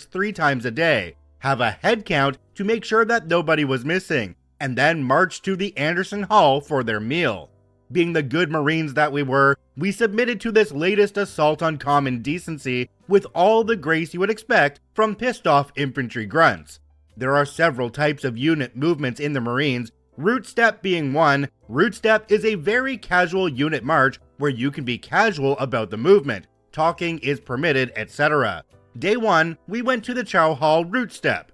3 times a day, have a head count to make sure that nobody was missing, and then march to the Anderson Hall for their meal. Being the good Marines that we were, we submitted to this latest assault on common decency with all the grace you would expect from pissed off infantry grunts. There are several types of unit movements in the Marines, route step being one. Route step is a very casual unit march where you can be casual about the movement, talking is permitted, etc. Day 1, we went to the Chow Hall route step.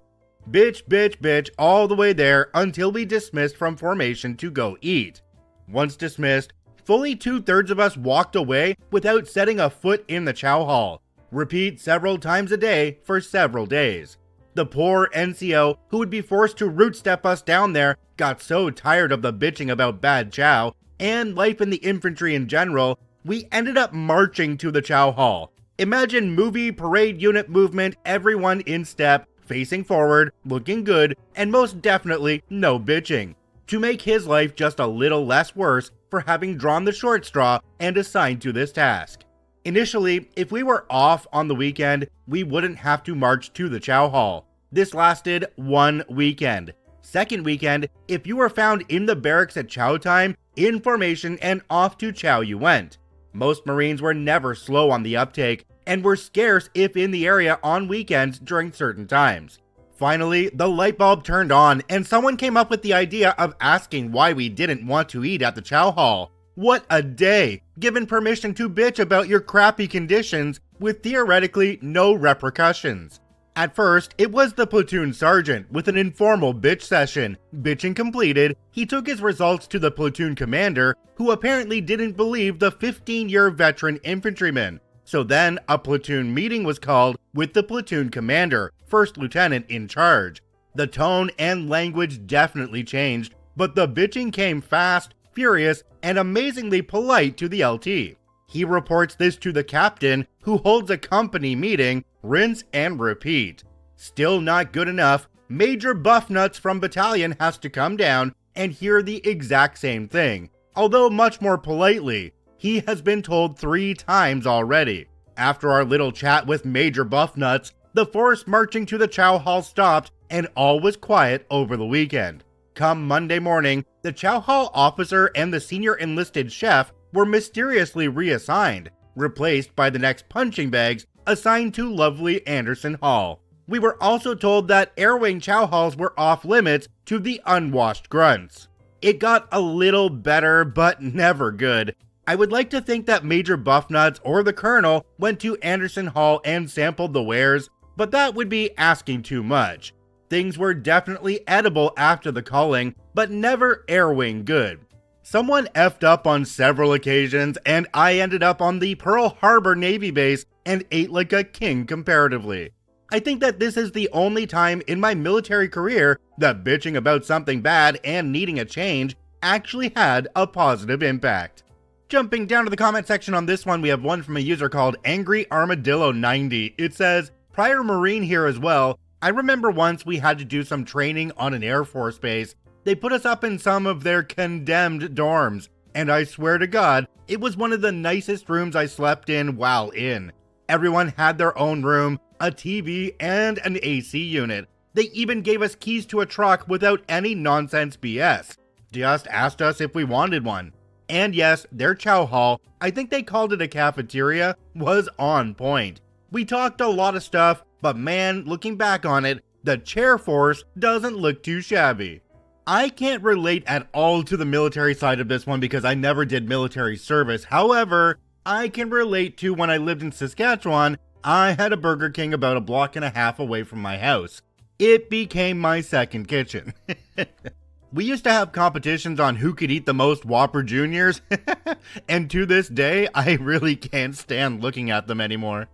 Bitch all the way there until we dismissed from formation to go eat. Once dismissed, fully 2/3 of us walked away without setting a foot in the Chow Hall. Repeat several times a day for several days. The poor NCO who would be forced to route step us down there got so tired of the bitching about bad chow and life in the infantry in general, we ended up marching to the Chow Hall. Imagine movie parade unit movement, everyone in step, facing forward, looking good, and most definitely no bitching. To make his life just a little less worse for having drawn the short straw and assigned to this task. Initially, if we were off on the weekend, we wouldn't have to march to the Chow Hall. This lasted 1 weekend. Second weekend, if you were found in the barracks at chow time, in formation and off to chow you went. Most Marines were never slow on the uptake, and were scarce if in the area on weekends during certain times. Finally, the light bulb turned on and someone came up with the idea of asking why we didn't want to eat at the Chow Hall. What a day! Given permission to bitch about your crappy conditions with theoretically no repercussions. At first, it was the platoon sergeant with an informal bitch session. Bitching completed, he took his results to the platoon commander, who apparently didn't believe the 15-year veteran infantryman. So then, a platoon meeting was called with the platoon commander, first lieutenant in charge. The tone and language definitely changed, but the bitching came fast, furious, and amazingly polite to the LT. He reports this to the captain, who holds a company meeting, rinse and repeat. Still not good enough, Major Buffnuts from battalion has to come down and hear the exact same thing, although much more politely. He has been told 3 times already. After our little chat with Major Buffnuts, the force marching to the Chow Hall stopped and all was quiet over the weekend. Come Monday morning, the Chow Hall officer and the senior enlisted chef were mysteriously reassigned, replaced by the next punching bags assigned to lovely Anderson Hall. We were also told that air wing chow halls were off limits to the unwashed grunts. It got a little better, but never good. I would like to think that Major Buffnuts or the Colonel went to Anderson Hall and sampled the wares, but that would be asking too much. Things were definitely edible after the calling, but never air wing good. Someone effed up on several occasions, and I ended up on the Pearl Harbor Navy base and ate like a king comparatively. I think that this is the only time in my military career that bitching about something bad and needing a change actually had a positive impact. Jumping down to the comment section on this one, we have one from a user called Angry Armadillo 90. It says, prior Marine here as well. I remember once we had to do some training on an Air Force base. They put us up in some of their condemned dorms, and I swear to God, it was one of the nicest rooms I slept in while in. Everyone had their own room, a TV, and an AC unit. They even gave us keys to a truck without any nonsense BS. Just asked us if we wanted one. And yes, their chow hall, I think they called it a cafeteria, was on point. We talked a lot of stuff, but man, looking back on it, the chair force doesn't look too shabby. I can't relate at all to the military side of this one because I never did military service. However, I can relate to when I lived in Saskatchewan, I had a Burger King about a block and a half away from my house. It became my second kitchen. We used to have competitions on who could eat the most Whopper Juniors, and to this day, I really can't stand looking at them anymore.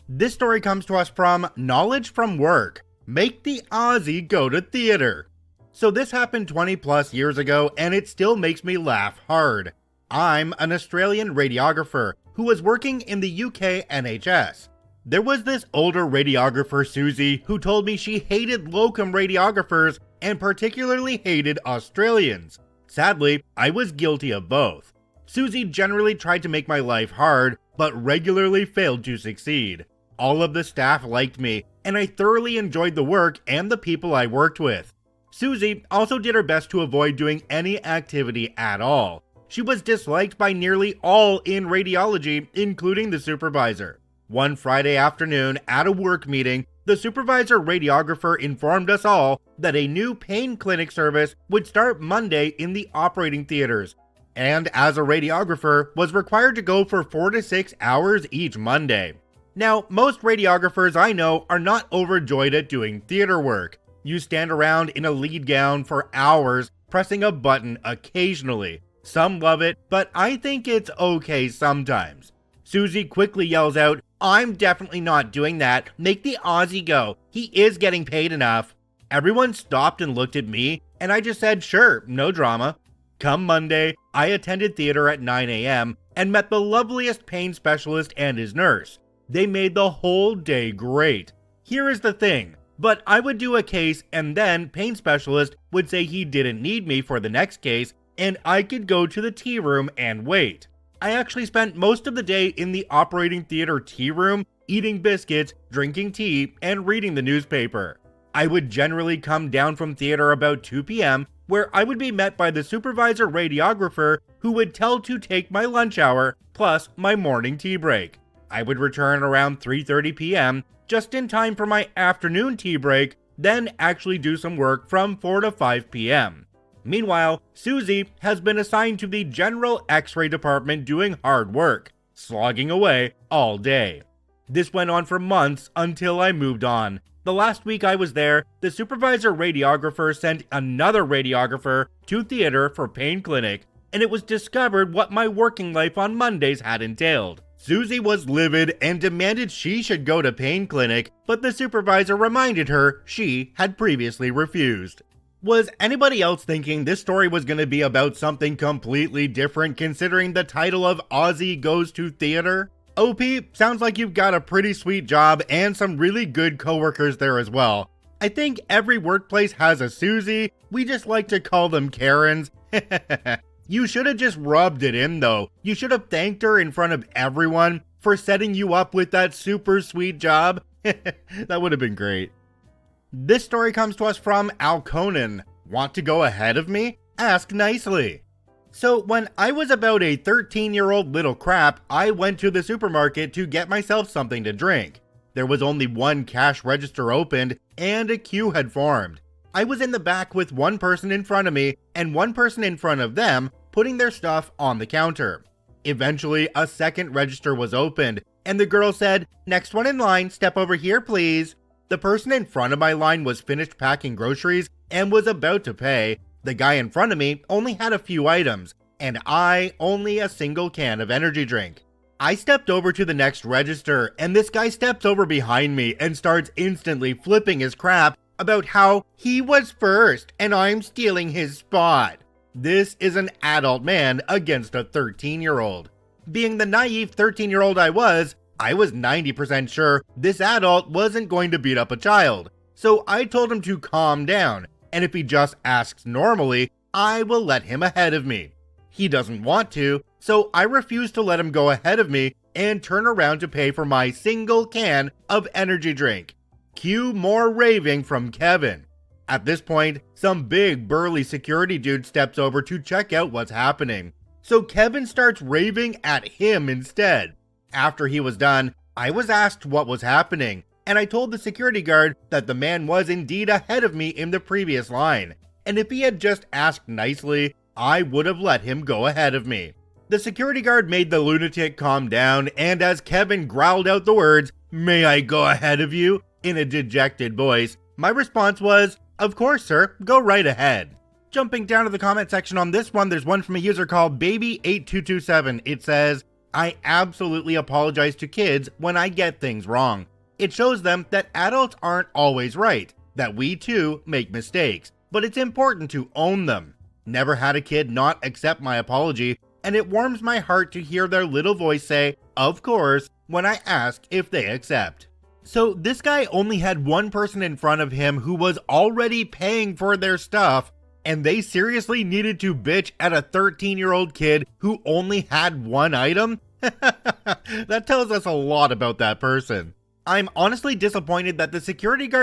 This story comes to us from Knowledge from Work. Make the Aussie go to theater. So this happened 20 plus years ago, and it still makes me laugh hard. I'm an Australian radiographer who was working in the UK NHS. There was this older radiographer, Susie, who told me she hated locum radiographers and particularly hated Australians. Sadly, I was guilty of both. Susie generally tried to make my life hard, but regularly failed to succeed. All of the staff liked me, and I thoroughly enjoyed the work and the people I worked with. Susie also did her best to avoid doing any activity at all. She was disliked by nearly all in radiology, including the supervisor. One Friday afternoon at a work meeting, the supervisor radiographer informed us all that a new pain clinic service would start Monday in the operating theaters, and as a radiographer was required to go for 4 to 6 hours each Monday. Now, most radiographers I know are not overjoyed at doing theater work. You stand around in a lead gown for hours, pressing a button occasionally. Some love it, but I think it's okay sometimes. Susie quickly yells out, "I'm definitely not doing that. Make the Aussie go. He is getting paid enough." Everyone stopped and looked at me, and I just said, "Sure, no drama." Come Monday, I attended theater at 9 a.m. and met the loveliest pain specialist and his nurse. They made the whole day great. Here is the thing, but I would do a case and then pain specialist would say he didn't need me for the next case and I could go to the tea room and wait. I actually spent most of the day in the operating theater tea room, eating biscuits, drinking tea, and reading the newspaper. I would generally come down from theater about 2 p.m., where I would be met by the supervisor radiographer who would tell to take my lunch hour plus my morning tea break. I would return around 3:30 p.m., just in time for my afternoon tea break, then actually do some work from 4 to 5 p.m. Meanwhile, Susie has been assigned to the general X-ray department doing hard work, slogging away all day. This went on for months until I moved on. The last week I was there, the supervisor radiographer sent another radiographer to theater for pain clinic, and it was discovered what my working life on Mondays had entailed. Susie was livid and demanded she should go to pain clinic, but the supervisor reminded her she had previously refused. Was anybody else thinking this story was going to be about something completely different considering the title of Aussie Goes to Theater? OP, sounds like you've got a pretty sweet job and some really good coworkers there as well. I think every workplace has a Susie, we just like to call them Karens. You should have just rubbed it in though. You should have thanked her in front of everyone for setting you up with that super sweet job. That would have been great. This story comes to us from Al Conan. Want to go ahead of me? Ask nicely. So when I was about a 13-year-old little crap, I went to the supermarket to get myself something to drink. There was only one cash register opened and a queue had formed. I was in the back with one person in front of me and one person in front of them putting their stuff on the counter. Eventually, a second register was opened and the girl said, "Next one in line, step over here please." The person in front of my line was finished packing groceries and was about to pay. The guy in front of me only had a few items, and I only a single can of energy drink. I stepped over to the next register, and this guy steps over behind me and starts instantly flipping his crap about how he was first and I'm stealing his spot. This is an adult man against a 13-year-old. Being the naive 13-year-old I was 90% sure this adult wasn't going to beat up a child. So I told him to calm down, and if he just asks normally, I will let him ahead of me. He doesn't want to, so I refuse to let him go ahead of me and turn around to pay for my single can of energy drink. Cue more raving from Kevin. At this point, some big burly security dude steps over to check out what's happening. So Kevin starts raving at him instead. After he was done, I was asked what was happening, and I told the security guard that the man was indeed ahead of me in the previous line, and if he had just asked nicely, I would have let him go ahead of me. The security guard made the lunatic calm down, and as Kevin growled out the words, "May I go ahead of you?" in a dejected voice, my response was, "Of course, sir, go right ahead." Jumping down to the comment section on this one, there's one from a user called Baby8227. It says, "I absolutely apologize to kids when I get things wrong. It shows them that adults aren't always right, that we too make mistakes, but it's important to own them. Never had a kid not accept my apology, and it warms my heart to hear their little voice say, 'Of course,' when I ask if they accept." So this guy only had one person in front of him who was already paying for their stuff, and they seriously needed to bitch at a 13-year-old kid who only had one item? That tells us a lot about that person. I'm honestly disappointed that the security guard